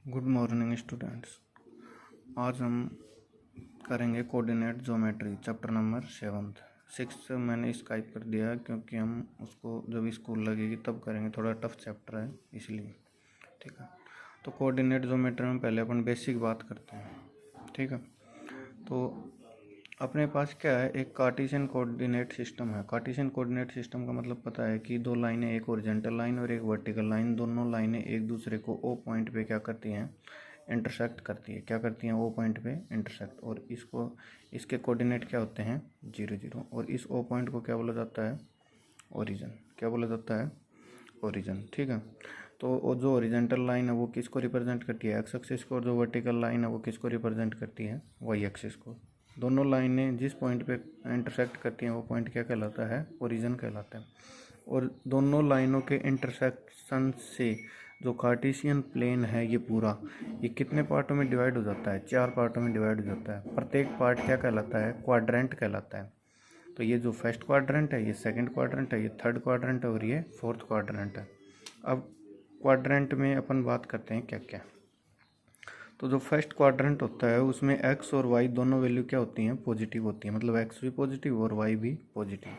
Good morning students. आज हम करेंगे कोऑर्डिनेट ज्योमेट्री चैप्टर नंबर 6 मैंने स्काइप कर दिया है क्योंकि हम उसको जब स्कूल लगेगी तब करेंगे। थोड़ा टफ चैप्टर है इसलिए, ठीक है। तो कोऑर्डिनेट ज्योमेट्री में पहले अपन बेसिक बात करते हैं, ठीक है। तो अपने पास क्या है, एक कार्टेशियन कोऑर्डिनेट सिस्टम है। कार्टेशियन कोऑर्डिनेट सिस्टम का मतलब पता है कि दो लाइनें, एक हॉरिजॉन्टल लाइन और एक वर्टिकल लाइन, दोनों लाइनें एक दूसरे को ओ पॉइंट पे क्या करती हैं, इंटरसेक्ट करती है। क्या करती हैं? ओ पॉइंट पे इंटरसेक्ट। और इसके कोऑर्डिनेट क्या होते हैं? 0 0। और इस ओ पॉइंट को क्या बोला जाता है? ओरिजिन। क्या बोला जाता है? ओरिजिन, ठीक है। तो जो हॉरिजॉन्टल लाइन है वो किसको रिप्रेजेंट करती है? एक्स एक्सिस को। और जो वर्टिकल लाइन है वो किसको रिप्रेजेंट करती है? वाई एक्सिस को। दोनों लाइनें जिस पॉइंट पे इंटरसेक्ट करती हैं वो पॉइंट क्या कहलाता है? ओरिजिन कहलाता है। और दोनों लाइनों के इंटरसेक्शन से जो कार्टेशियन प्लेन है ये पूरा, ये कितने पार्टों में डिवाइड हो जाता है? 4 पार्टों में डिवाइड हो जाता है। प्रत्येक पार्ट क्या कहलाता है? क्वाड्रेंट कहलाता है। तो ये जो फर्स्ट क्वाड्रेंट है, ये सेकंड क्वाड्रेंट है, ये थर्ड क्वाड्रेंट है और ये फोर्थ क्वाड्रेंट है। अब क्वाड्रेंट में अपन बात करते हैं क्या क्या। तो जो फर्स्ट क्वाड्रेंट होता है उसमें एक्स और वाई दोनों वैल्यू क्या होती हैं? पॉजिटिव होती हैं। मतलब एक्स भी पॉजिटिव और वाई भी पॉजिटिव,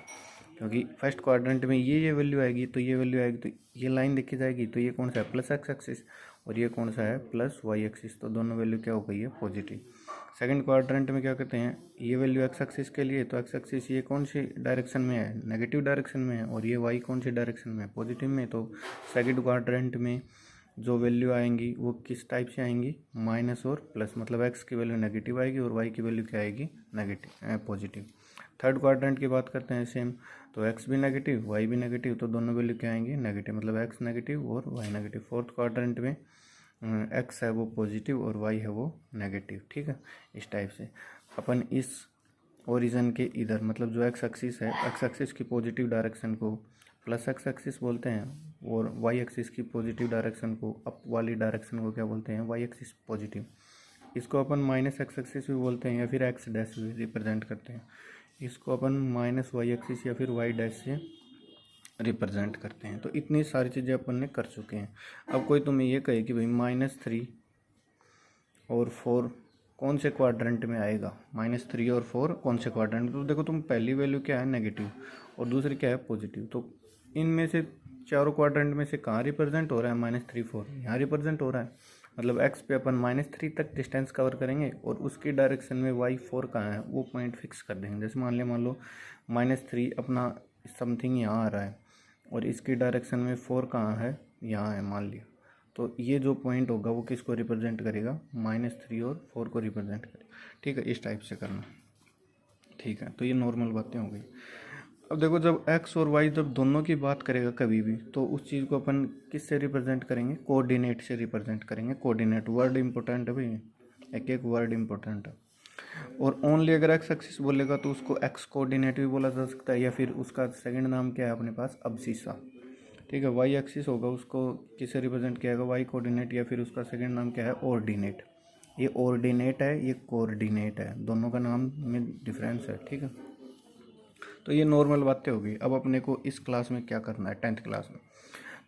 क्योंकि फर्स्ट क्वाड्रेंट में ये वैल्यू आएगी तो ये वैल्यू आएगी, तो ये लाइन देखी जाएगी। तो ये कौन सा है? Plus X axis. और ये कौन सा है? Plus Y axis. तो दोनों वैल्यू क्या हो गई है? पॉजिटिव। सेकंड क्वाड्रेंट में क्या कहते हैं, ये वैल्यू एक्स एक्सिस के लिए, तो एक्स एक्सिस ये कौन सी डायरेक्शन में है? नेगेटिव डायरेक्शन में है। और ये वाई कौन सी डायरेक्शन में है? पॉजिटिव में। तो सेकंड क्वाड्रेंट में जो वैल्यू आएंगी वो किस टाइप से आएंगी? माइनस और प्लस। मतलब एक्स की वैल्यू नेगेटिव आएगी और वाई की वैल्यू क्या आएगी? Negative, positive. थर्ड क्वाड्रेंट की बात करते हैं सेम। तो एक्स भी नेगेटिव, वाई भी नेगेटिव, तो दोनों वैल्यू क्या आएंगी? नेगेटिव। मतलब एक्स नेगेटिव और वाई नेगेटिव। फोर्थ क्वाड्रेंट में एक्स है वो पॉजिटिव और वाई है वो नेगेटिव, ठीक है। इस टाइप से अपन इस ओरिजिन के इधर, मतलब जो एक्स एक्सिस है, एक्स एक्सिस की पॉजिटिव डायरेक्शन को प्लस एक्स एक्सिस बोलते हैं और वाई एक्सिस की पॉजिटिव डायरेक्शन को, अप वाली डायरेक्शन को क्या बोलते हैं? Y axis positive. इसको अपन माइनस एक्स एक्सिस भी बोलते हैं या फिर एक्स डैश भी रिप्रेजेंट करते हैं। इसको अपन माइनस वाई एक्सिस या फिर वाई डैश से रिप्रेजेंट करते हैं। तो इतनी सारी चीज़ें अपन ने कर चुके हैं। अब कोई तुम्हें ये कहे कि भाई -3 और 4 कौन से क्वाड्रेंट में आएगा? -3 और 4 कौन से क्वाड्रेंट में? तो देखो, तुम पहली वैल्यू क्या है? नेगेटिव, और दूसरी क्या है? पॉजिटिव। तो इनमें से चारों क्वाड्रेंट में से कहाँ रिप्रेजेंट हो रहा है? -3 4 यहाँ रिप्रेजेंट हो रहा है। मतलब एक्स पे अपन -3 तक डिस्टेंस कवर करेंगे और उसकी डायरेक्शन में वाई 4 कहाँ है वो पॉइंट फिक्स कर देंगे। जैसे मान लो -3 अपना समथिंग यहाँ आ रहा है और इसकी डायरेक्शन में 4 कहाँ है? यहाँ है मान लिया। तो ये जो पॉइंट होगा वो किसको रिप्रेजेंट करेगा? -3 और 4 को रिप्रेजेंट करेगा, ठीक है। इस टाइप से करना, ठीक है। तो ये नॉर्मल बातें हो गई। अब देखो, जब एक्स और वाई जब दोनों की बात करेगा कभी भी, तो उस चीज़ को अपन किस से रिप्रेजेंट करेंगे? कोऑर्डिनेट से रिप्रेजेंट करेंगे। कोऑर्डिनेट वर्ड इंपॉर्टेंट है भाई, एक एक वर्ड इंपॉर्टेंट है। और ओनली अगर एक्स एक्सिस बोलेगा तो उसको एक्स कोऑर्डिनेट भी बोला जा सकता है, या फिर उसका सेकंड नाम क्या है अपने पास? अब्सिसा, ठीक है। वाई एक्सिस होगा उसको किससे रिप्रेजेंट किया जाएगा? वाई कोऑर्डिनेट, या फिर उसका सेकंड नाम क्या है? ऑर्डिनेट। ये ऑर्डिनेट है, ये कोऑर्डिनेट है, दोनों का नाम में डिफरेंस है, ठीक है। तो ये नॉर्मल बातें होगी। अब अपने को इस क्लास में क्या करना है, 10th क्लास में?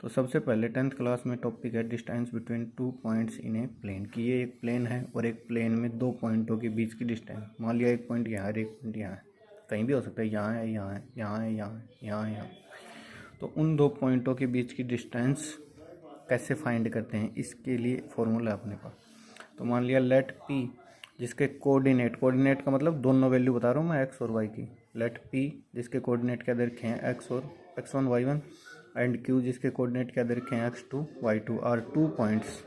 तो सबसे पहले 10th क्लास में टॉपिक है distance between 2 points in a plane. कि ये एक प्लेन है और एक प्लेन में दो पॉइंटों के बीच की डिस्टेंस, मान लिया एक पॉइंट यहाँ है, एक पॉइंट यहाँ है, कहीं भी हो सकता है, यहाँ है, यहाँ है, यहाँ है, यहाँ है, यहाँ है, यहाँ। तो उन दो पॉइंटों के बीच की डिस्टेंस कैसे फाइंड करते हैं? इसके लिए फॉर्मूला है अपने पास। तो मान लिया लेट पी, जिसके कोऑर्डिनेट का मतलब दोनों वैल्यू बता रहा हूँ मैं, एक्स और वाई की। लेट पी जिसके कोऑर्डिनेट क्या दे रखे हैं? एक्स और x1 y1, एंड क्यू जिसके कोऑर्डिनेट क्या दे रखे हैं? x2 y2 are 2 points.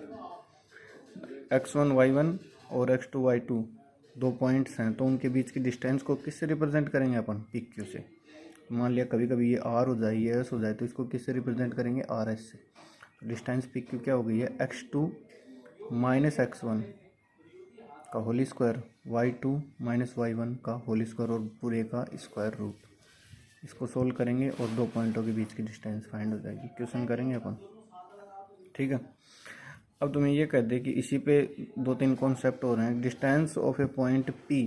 x1 y1 और x2 y2 दो पॉइंट्स हैं, तो उनके बीच की डिस्टेंस को किससे रिप्रेजेंट करेंगे अपन? पी क्यू से। मान लिया कभी कभी ये आर हो जाए, ये एस हो जाए, तो इसको किससे रिप्रेजेंट करेंगे? आर एस से। तो डिस्टेंस पी क्यू क्या हो गई है? x2 माइनस x1 का whole square, y2 minus y1 का होल स्क्वायर और पूरे का स्क्वायर रूट। इसको सोल्व करेंगे और दो पॉइंटों के बीच की डिस्टेंस फाइंड हो जाएगी। क्वेश्चन करेंगे अपन, ठीक है। अब तुम्हें ये कह दे कि इसी पे 2-3 कॉन्सेप्ट हो रहे हैं। Distance of a point P,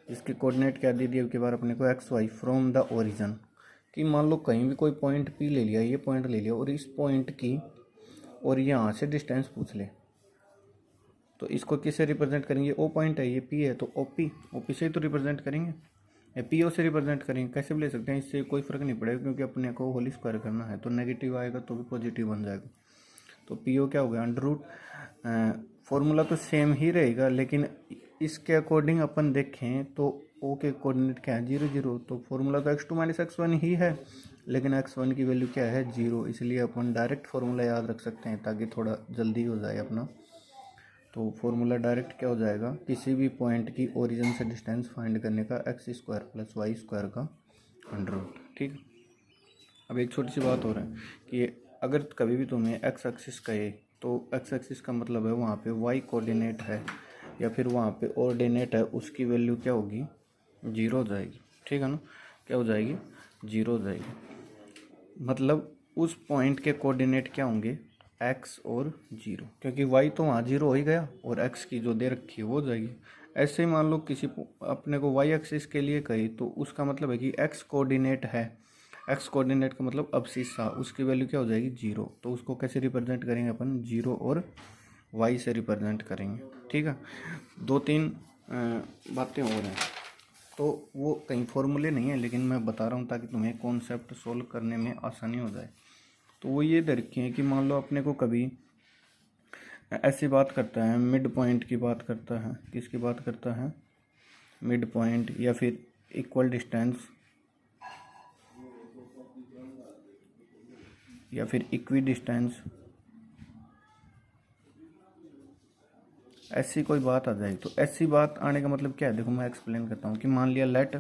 इसके कोऑर्डिनेट क्या दे दिए अब की बार अपने को? X Y, from the origin. कि मान लो कहीं भी कोई पॉइंट P ले लिया, ये पॉइंट ले लिया, और इस पॉइंट की और यहाँ से डिस्टेंस पूछ ले, तो इसको किससे रिप्रेजेंट करेंगे, ओ पॉइंट है, ये पी है तो ओपी, ओपी से ही तो रिप्रेजेंट करेंगे, या पी ओ से रिप्रेजेंट करेंगे, कैसे भी ले सकते हैं, इससे कोई फर्क नहीं पड़ेगा क्योंकि अपने को होल स्क्वायर करना है, तो नेगेटिव आएगा तो भी पॉजिटिव बन जाएगा। तो पी ओ क्या हो गया, अंडर रूट, फॉर्मूला तो सेम ही रहेगा लेकिन इसके अकॉर्डिंग अपन देखें तो ओ के कोऑर्डिनेट क्या है, 0 0, तो फॉर्मूला तो x2 - x1 ही है, लेकिन x1 की वैल्यू क्या है, 0, इसलिए अपन डायरेक्ट फार्मूला याद रख सकते हैं ताकि थोड़ा जल्दी हो जाए अपना। तो फार्मूला डायरेक्ट क्या हो जाएगा, किसी भी पॉइंट की ओरिजिन से डिस्टेंस फाइंड करने का x² + y² का अंडर रूट। ठीक, अब एक छोटी सी बात हो रहा है कि अगर कभी भी तुम्हें x एक्सिस कहे तो x एक्सिस का मतलब है वहाँ पे y कोऑर्डिनेट है या फिर वहाँ पे ऑर्डिनेट है, उसकी वैल्यू क्या होगी, 0 हो जाएगी। ठीक है ना, क्या हो जाएगी, 0 हो जाएगी। मतलब उस पॉइंट के कोऑर्डिनेट क्या होंगे, x और 0, क्योंकि y तो वहाँ 0 हो ही गया और x की जो दे रखी है वो हो जाएगी। ऐसे ही मान लो किसी अपने को y एक्सिस के लिए कही तो उसका मतलब है कि x कोऑर्डिनेट है, x कोऑर्डिनेट का मतलब अब्सिस्सा, उसकी वैल्यू क्या हो जाएगी, 0, तो उसको कैसे रिप्रेजेंट करेंगे अपन, 0 और y से रिप्रेजेंट करेंगे। ठीक है, 2-3 बातें हो रही हैं, तो वो कहीं फॉर्मूले नहीं है लेकिन मैं बता रहा हूँ ताकि तुम्हें कॉन्सेप्ट सोल्व करने में आसानी हो जाए। तो वो ये दे रखी है कि मान लो अपने को कभी ऐसी बात करता है, मिड पॉइंट की बात करता है, किसकी बात करता है, मिड पॉइंट या फिर इक्वल डिस्टेंस या फिर इक्वी डिस्टेंस, ऐसी कोई बात आ जाएगी। तो ऐसी बात आने का मतलब क्या है, देखो मैं एक्सप्लेन करता हूँ कि मान लिया लेट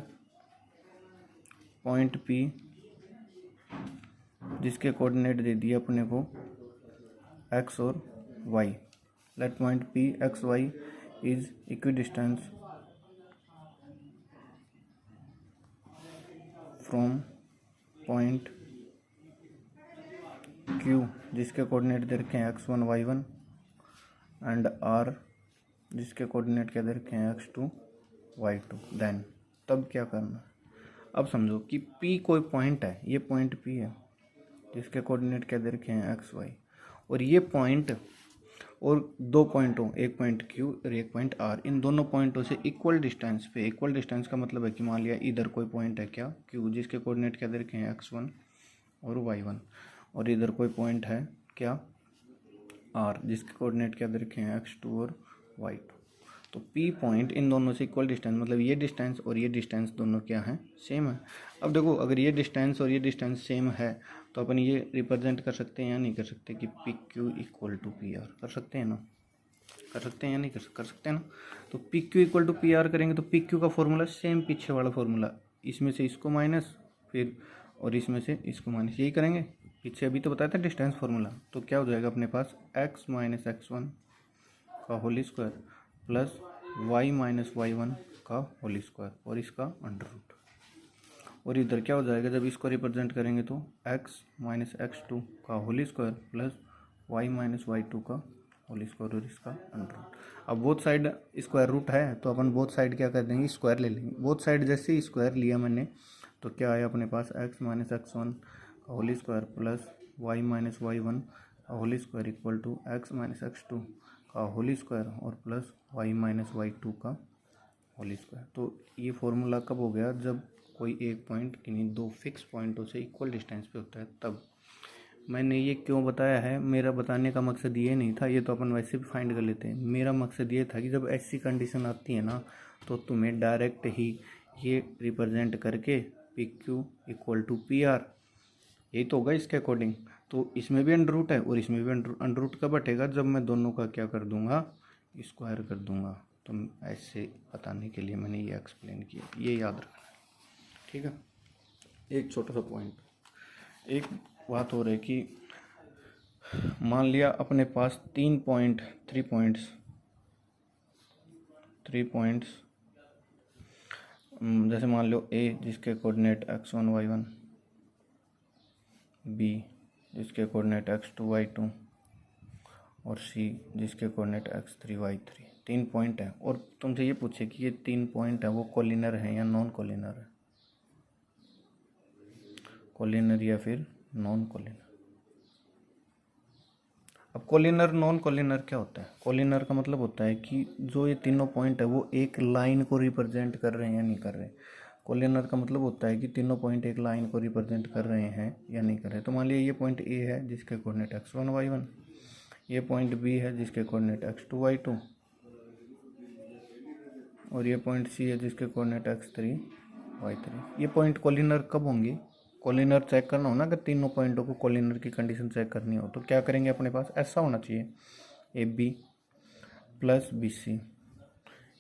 पॉइंट P जिसके कोऑर्डिनेट दे दिए अपने को x और y, let point P x y is equi distance from point Q जिसके कोऑर्डिनेट दे रखे हैं x1 y1 एंड R जिसके कोऑर्डिनेट क्या दे रखे हैं x2 y2। देन तब क्या करना है, अब समझो कि P कोई पॉइंट है, ये पॉइंट P है जिसके कोऑर्डिनेट क्या दे रखे हैं x y, और ये पॉइंट और दो पॉइंटों, एक पॉइंट Q और एक पॉइंट R, इन दोनों पॉइंटों से इक्वल डिस्टेंस पे, इक्वल डिस्टेंस का मतलब है कि मान लिया इधर कोई पॉइंट है क्या Q जिसके कोऑर्डिनेट क्या दे रखे हैं x1 और y1, और इधर कोई पॉइंट है क्या R जिसके कोऑर्डिनेट क्या दे रखे हैं x2 और y2। तो P पॉइंट इन दोनों से इक्वल डिस्टेंस, मतलब ये डिस्टेंस और ये डिस्टेंस दोनों क्या हैं, सेम है। अब देखो अगर ये डिस्टेंस और ये डिस्टेंस सेम है तो अपन ये रिप्रेजेंट कर सकते हैं या नहीं कर सकते कि PQ = PR, कर सकते हैं ना, कर सकते हैं या नहीं कर सकते हैं ना। तो PQ = PR करेंगे तो PQ का फॉर्मूला सेम पीछे वाला फॉर्मूला, इसमें से इसको माइनस फिर और इसमें से इसको माइनस, यही करेंगे पीछे अभी तो बताया था डिस्टेंस फार्मूला। तो क्या हो जाएगा अपने पास x - x1 का whole square plus y - y1 का होल स्क्वायर और इसका अंडर रूट, और इधर क्या हो जाएगा जब इसको रिप्रेजेंट करेंगे तो x - x2 का whole square plus y - y2 का होल स्क्वायर और इसका अंडर रूट। अब बोथ साइड स्क्वायर रूट है तो अपन बोथ साइड क्या कर देंगे, स्क्वायर ले लेंगे। बोथ साइड जैसे ही स्क्वायर लिया मैंने तो क्या आया अपने पास x - x1 का whole square plus y - y1 का whole square equal to x - x2 का होल स्क्वायर और प्लस y - y2 का होल स्क्वायर। तो ये फॉर्मूला कब हो गया, जब कोई एक पॉइंट किन्हीं दो फिक्स पॉइंटों से इक्वल डिस्टेंस पे होता है तब। मैंने ये क्यों बताया है, मेरा बताने का मकसद ये नहीं था, ये तो अपन वैसे भी फाइंड कर लेते हैं। मेरा मकसद ये था कि जब ऐसी कंडीशन आती है ना तो तुम्हें डायरेक्ट ही ये रिप्रेजेंट करके PQ = PR, यही तो होगा इसके अकॉर्डिंग। तो इसमें भी अंडर रूट है और इसमें भी अंडर रूट कब हटेगा, जब मैं दोनों का क्या कर दूंगा, स्क्वायर कर दूंगा। तो ऐसे बताने के लिए मैंने ये एक्सप्लेन किया, ये याद रखना है। ठीक है, एक छोटा सा पॉइंट, एक बात हो रही है कि मान लिया अपने पास 3 पॉइंट्स जैसे मान लो A जिसके कोऑर्डिनेट x1 y1, B जिसके कोऑर्डिनेट x2 y2 और C जिसके कोऑर्डिनेट x3 y3, 3 पॉइंट है। और तुमसे ये पूछे कि ये 3 पॉइंट है वो कोलिनर है या नॉन कोलिनर है, कोलिनर या फिर नॉन कोलिनर। अब कोलिनर नॉन कोलिनर क्या होता है? कोलिनर का मतलब होता है कि जो ये तीनों पॉइंट है वो एक लाइन को रिप्रेजेंट कर रहे हैं या नहीं कर रहे। कोलिनर का मतलब होता है कि तीनों पॉइंट एक लाइन को रिप्रेजेंट कर रहे हैं या नहीं कर रहे। तो मान लिया ये पॉइंट ए है जिसके कोऑर्डिनेट x1 y1, ये पॉइंट बी है जिसके कोऑर्डिनेट x2 y2, और ये पॉइंट सी है जिसके कोऑर्डिनेट x3 y3। ये पॉइंट कोलिनर कब होंगे? कोलिनर चेक करना हो ना, अगर तीनों पॉइंटों को कोलिनर की कंडीशन चेक करनी हो तो क्या करेंगे, अपने पास ऐसा होना चाहिए A B plus B C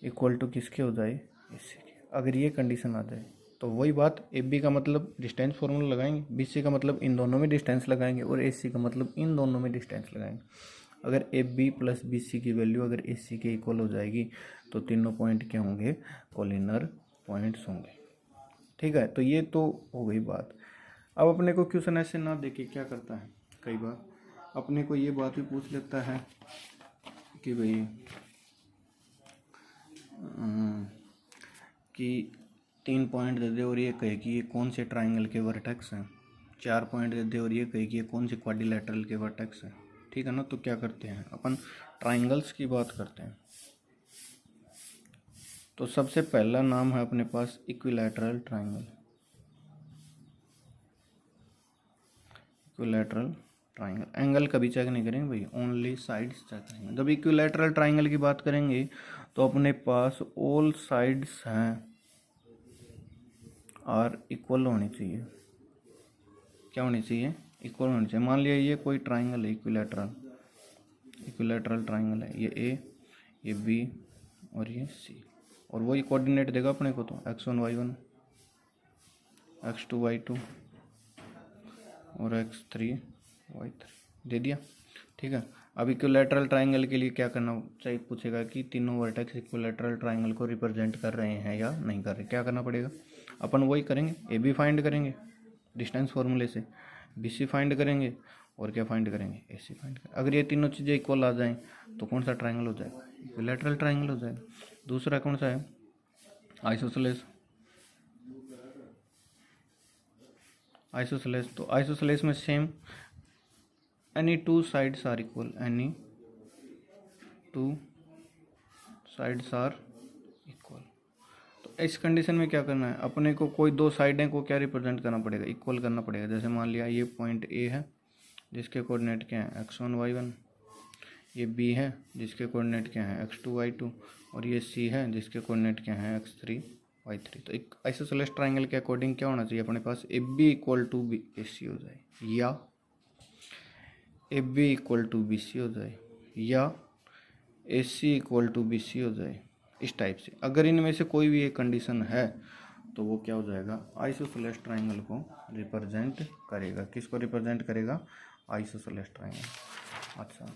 equal to किसके हो जाए, ए सी के। अगर ये कंडीशन आ जाए तो वही बात, ए बी का मतलब डिस्टेंस फार्मूला लगाएंगे, बी सी का मतलब इन दोनों में डिस्टेंस लगाएंगे, और ए सी का मतलब इन दोनों में डिस्टेंस लगाएंगे। अगर A B plus B C की वैल्यू अगर ए सी के इक्वल हो जाएगी तो तीनों पॉइंट क्या होंगे, कोलिनर पॉइंट्स होंगे। ठीक है, तो ये तो हो गई बात। अब अपने को क्वेश्चन ऐसे ना देके क्या करता है, कई बार अपने को ये बात भी पूछ लेता है कि भाई कि 3 पॉइंट दे दे और ये कहे कि ये कौन से ट्राइंगल के वर्टेक्स हैं, 4 पॉइंट दे दे और ये कहे कि ये कौन से क्वाड्रिलेटरल के वर्टेक्स हैं। ठीक है ना, तो क्या करते हैं अपन, ट्राइंगल्स की बात करते हैं। तो सबसे पहला नाम है अपने पास equilateral triangle. Equilateral triangle angle कभी चेक नहीं करेंगे भाई, ओनली साइड्स चेक करेंगे। जब इक्विलैटरल ट्राइंगल की बात करेंगे तो अपने पास ऑल साइड्स हैं और इक्वल होनी चाहिए। क्या होनी चाहिए, इक्वल होनी चाहिए। मान लिया ये कोई ट्राइंगल है, इक्विलैटरल ट्राइंगल है, ये बी और ये सी, और वही कोऑर्डिनेट देगा अपने को, तो x1 y1, x2 y2 और x3 y3 दे दिया। ठीक है, अब इक्विलैटरल ट्राइंगल के लिए क्या करना चाहिए, पूछेगा कि तीनों वर्टेक्स इक्विलैटरल ट्राइंगल को रिप्रेजेंट कर रहे हैं या नहीं कर रहे। क्या करना पड़ेगा, अपन वही करेंगे, ए बी फाइंड करेंगे डिस्टेंस फार्मूले से, बी सी फाइंड करेंगे, और क्या फाइंड करेंगे, ए सी फाइंड करेंगे। अगर ये तीनों चीज़ें इक्वल आ जाएं तो कौन सा ट्राइंगल हो जाएगा, इक्विलैटरल ट्राइंगल हो जाएगा। दूसरा कौन सा है, आइसोसेलेस। तो आइसोसेलेस में same, any two sides are equal, any two sides are equal. तो इस कंडीशन में क्या करना है, अपने को कोई दो साइडें को क्या रिप्रेजेंट करना पड़ेगा, इक्वल करना पड़ेगा। जैसे मान लिया ये पॉइंट ए है जिसके कोऑर्डिनेट क्या है x1 y1, ये बी है जिसके कोऑर्डिनेट क्या है x2 y2, और ये सी है जिसके कोऑर्डिनेट क्या है x3 y3। तो एक आइसोसेलेस ट्राइंगल के अकॉर्डिंग क्या होना चाहिए अपने पास, A B equal to B A C हो जाए, या A B equal to B C हो जाए, या A C equal to B C हो जाए, इस टाइप से। अगर इनमें से कोई भी एक कंडीशन है तो वो क्या हो जाएगा, आइसोसेलेस ट्राइंगल को रिप्रेजेंट करेगा। किसको रिप्रेजेंट करेगा, आइसोसेलेस ट्राइंगल। अच्छा,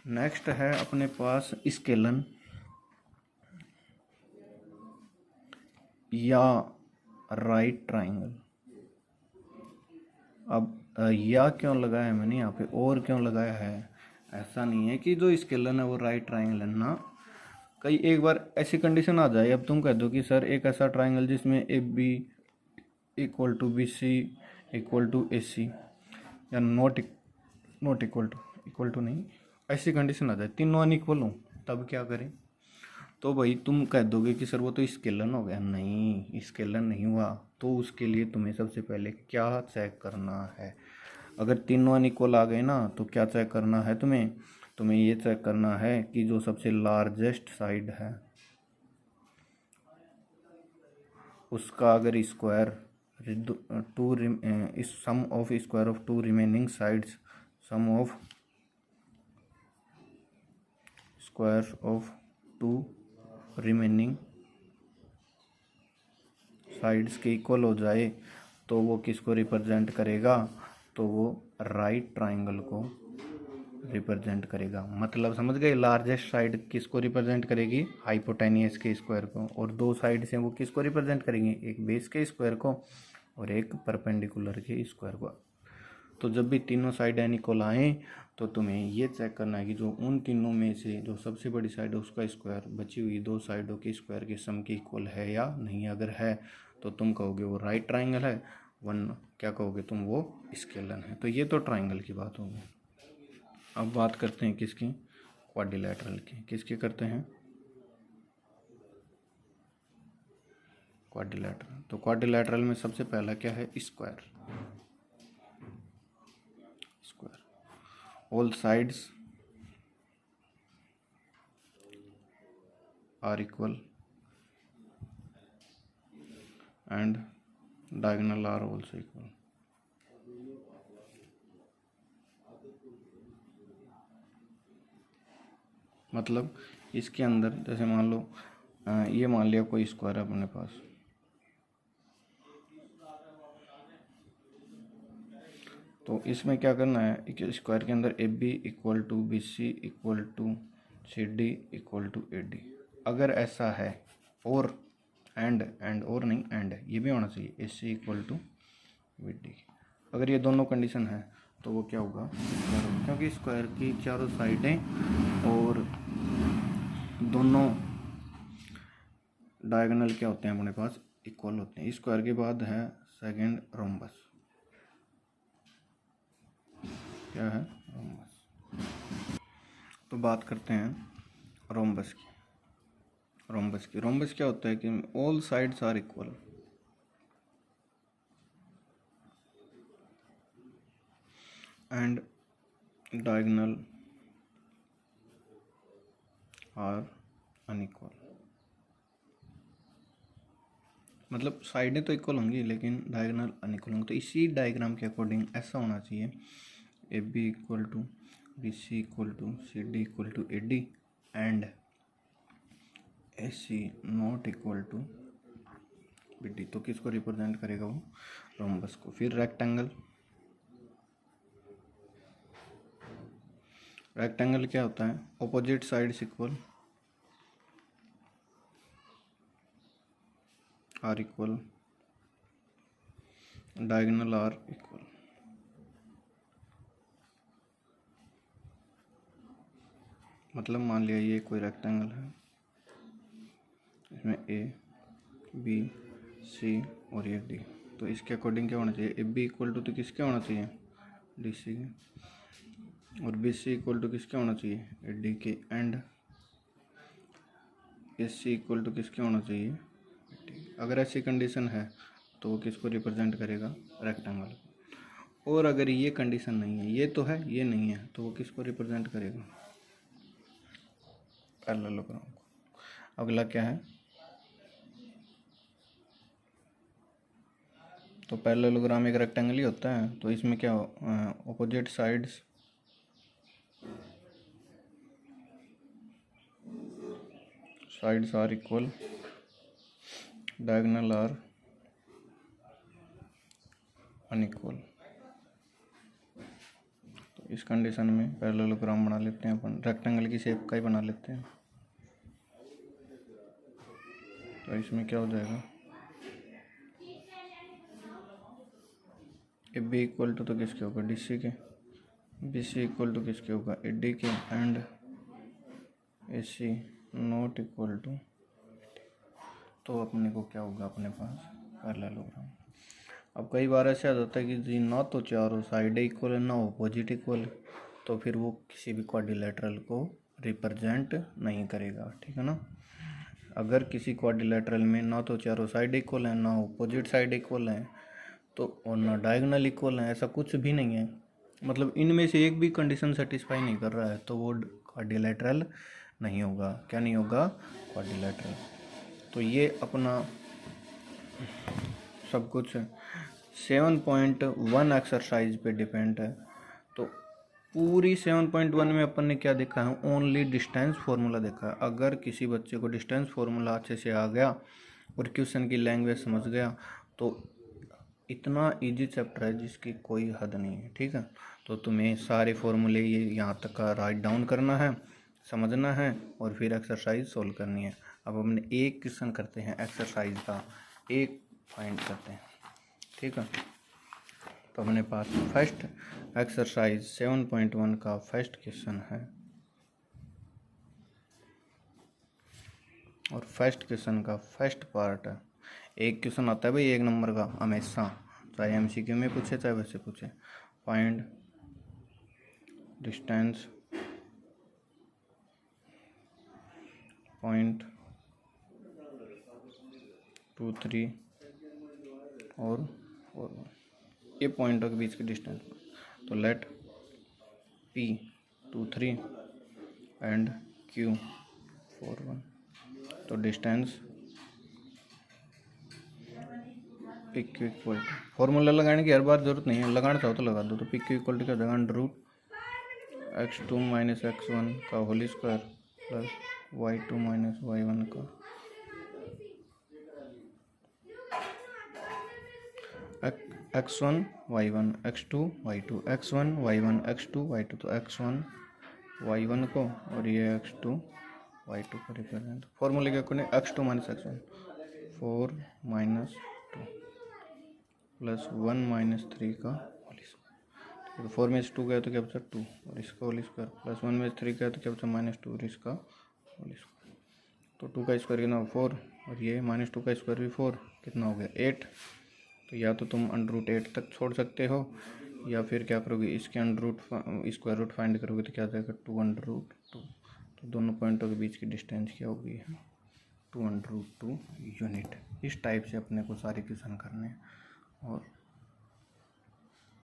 नेक्स्ट है अपने पास स्केलन या राइट ट्राइंगल। अब या क्यों लगाया है मैंने यहाँ पे, और क्यों लगाया है, ऐसा नहीं है कि जो स्केलन है वो राइट ट्राइंगल है ना। कई एक बार ऐसी कंडीशन आ जाए, अब तुम कह दो कि सर एक ऐसा ट्राइंगल जिसमें A B equal to B C equal to A C, या नॉट इक्वल टू नहीं, ऐसी कंडीशन आ जाए तीनों अनइक्वल हो, तब क्या करें। तो भाई तुम कह दोगे कि सर वो तो स्केलन हो गया, नहीं स्केलन नहीं हुआ। तो उसके लिए तुम्हें सबसे पहले क्या चेक करना है, अगर तीनों अनइक्वल आ गए ना तो क्या चेक करना है तुम्हें ये चेक करना है कि जो सबसे लार्जेस्ट साइड है उसका अगर square to sum of square of two remaining sides, sum of square of two remaining sides के इक्वल हो जाए तो वो किसको रिप्रेजेंट करेगा, तो वो राइट ट्राइंगल को रिप्रेजेंट करेगा। मतलब समझ गए, लार्जेस्ट साइड किसको रिप्रेजेंट करेगी, हाइपोटेनियस के स्क्वायर को, और दो साइड से वो किसको रिप्रेजेंट करेंगे, एक बेस के स्क्वायर को और एक परपेंडिकुलर के स्क्वायर को। तो जब भी तीनों साइड अनइक्वल आए तो तुम्हें ये चेक करना है कि जो उन तीनों में से जो सबसे बड़ी साइड है उसका स्क्वायर बची हुई दो साइडों के स्क्वायर के सम के इक्वल है या नहीं। अगर है तो तुम कहोगे वो राइट ट्राइंगल है, वरना क्या कहोगे तुम, वो स्केलन है। तो ये तो ट्राइंगल की बात होगी। अब बात करते हैं किसकी, क्वाड्रिलेटरल की। किसकी करते हैं, क्वाड्रिलेटरल। तो क्वाड्रिलेटरल में सबसे पहला क्या है, square. Square, all sides are equal and diagonal are also equal. मतलब इसके अंदर जैसे मान लो ये मान लिया कोई स्क्वायर है अपने पास, तो इसमें क्या करना है, एक स्क्वायर के अंदर A B equal to B C equal to C D equal to A D. अगर ऐसा है, और एंड और नहीं, एंड ये भी होना चाहिए, ए C equal to B D. अगर ये दोनों कंडीशन है तो वो क्या होगा, स्क्वायर होगा, क्योंकि स्क्वायर की चारों साइडें और दोनों डायगोनल क्या होते हैं अपने पास, इक्वल होते हैं। स्क्वायर के बाद है सेकंड रोम्बस। क्या है, रोम्बस। तो बात करते हैं रोम्बस की। रोम्बस क्या होता है कि all sides are equal and diagonal are unequal. मतलब साइडें तो इक्वल होंगी लेकिन डायगोनल अनइक्वल होंगे। तो इसी डायग्राम के अकॉर्डिंग ऐसा होना चाहिए, A B equal to B C equal to C D equal to A D and A C not equal to B D. तो किसको रिप्रेजेंट करेगा वो, रोम्बस को। फिर रेक्टेंगल। रेक्टेंगल क्या होता है, opposite sides equal are equal, diagonal are equal. मतलब मान लिया ये कोई रेक्टेंगल है, इसमें ए बी सी और ये डी। तो इसके अकॉर्डिंग क्या होना चाहिए, ए बी इक्वल टू तो किसके होना चाहिए, डी सी के, और बी सी इक्वल टू किसके होना चाहिए, ए डी के, and A C equal to किसके होना चाहिए। अगर ऐसी कंडीशन है तो वो किसको रिप्रेजेंट करेगा, रेक्टेंगल। और अगर ये कंडीशन नहीं है, ये तो है ये नहीं है, तो वो किसको रिप्रेजेंट करेगा, पैरेललोग्राम को। अगला क्या है, तो पैरेललोग्राम एक रेक्टेंगल ही होता है। तो इसमें क्या opposite sides are equal, diagonal are unequal. तो इस कंडीशन में पैरेललोग्राम बना लेते हैं अपन, रेक्टेंगल की शेप का ही बना लेते हैं। तो इसमें क्या हो जाएगा, ए बी इक्वल टू तो किसके होगा, डी सी के, बी सी इक्वल टू किसके होगा, ए डी के, and A C not equal to. तो अपने को क्या होगा अपने पास, पैरेललोग्राम। अब कई बार ऐसे आ जाता है कि जी ना तो चारों साइड इक्वल है ना ऑपोजिट इक्वल है, तो फिर वो किसी भी क्वाड्रिलेटरल को रिप्रेजेंट नहीं करेगा, ठीक है ना। अगर किसी क्वाड्रिलेटरल में ना तो चारों साइड इक्वल है, ना ऑपोजिट साइड इक्वल है, तो और ना डायगोनल इक्वल है, ऐसा कुछ भी नहीं है, मतलब इनमें से एक भी कंडीशन सेटिस्फाई नहीं कर रहा है, तो वो क्वाड्रिलेटरल नहीं होगा। क्या नहीं होगा, क्वाड्रिलेटरल। तो ये अपना सब कुछ 7.1 एक्सरसाइज पे डिपेंड है। तो पूरी 7.1 में अपन ने क्या देखा है, ओनली डिस्टेंस फार्मूला देखा है। अगर किसी बच्चे को डिस्टेंस फार्मूला अच्छे से आ गया और क्वेश्चन की लैंग्वेज समझ गया, तो इतना इजी चैप्टर है जिसकी कोई हद नहीं है, ठीक है। तो तुम्हें सारे फॉर्मूले ये यहाँ तक का राइट डाउन करना है, समझना है, और फिर एक्सरसाइज सोल्व करनी है। अब हमने एक क्वेश्चन करते हैं एक्सरसाइज का, एक फाइंड करते हैं, ठीक है। तो अपने पास फर्स्ट एक्सरसाइज 7.1 का फर्स्ट क्वेश्चन है, और फर्स्ट क्वेश्चन का फर्स्ट पार्ट है। एक क्वेश्चन आता है भाई 1 नंबर का हमेशा, चाहे एमसीक्यू में पूछे चाहे वैसे पूछे। फाइंड डिस्टेंस 0.23 और 41, ये पॉइंटों के बीच की डिस्टेंस। तो लेट P 23 एंड Q 41। तो distance P Q equal to, formula लगाने की हर बार जरूरत नहीं है, लगाना चाहो तो लगा दो। तो पिक क्यू इक्वल टू क्या जगह √x2 - x1 का whole square plus y2 - y1 का x1 y1 x2 y2 x1 y1 x2 y2। तो x1 y1 को और ये x2 y2 को रिप्रेजेंट, फॉर्मूले के अकॉर्डिंग x2 - x1 4 - 2 प्लस 1 - 3 का होल स्क्वायर। तो 4 में से 2 गया तो क्या बचा 2 और इसका होल स्क्वायर, प्लस 1 में से 3 गया तो क्या बचा -2 और इसका होल स्क्वायर। तो 2 का स्क्वायर कितना 4 और ये -2 का स्क्वायर भी 4, कितना हो गया 8। तो या तो तुम √8 तक छोड़ सकते हो या फिर क्या करोगे इसके स्क्वायर रूट फाइंड करोगे तो क्या जाएगा 2√2। तो दोनों पॉइंटों के बीच की डिस्टेंस क्या होगी 2√2 यूनिट। इस टाइप से अपने को सारे क्वेश्चन करने हैं। और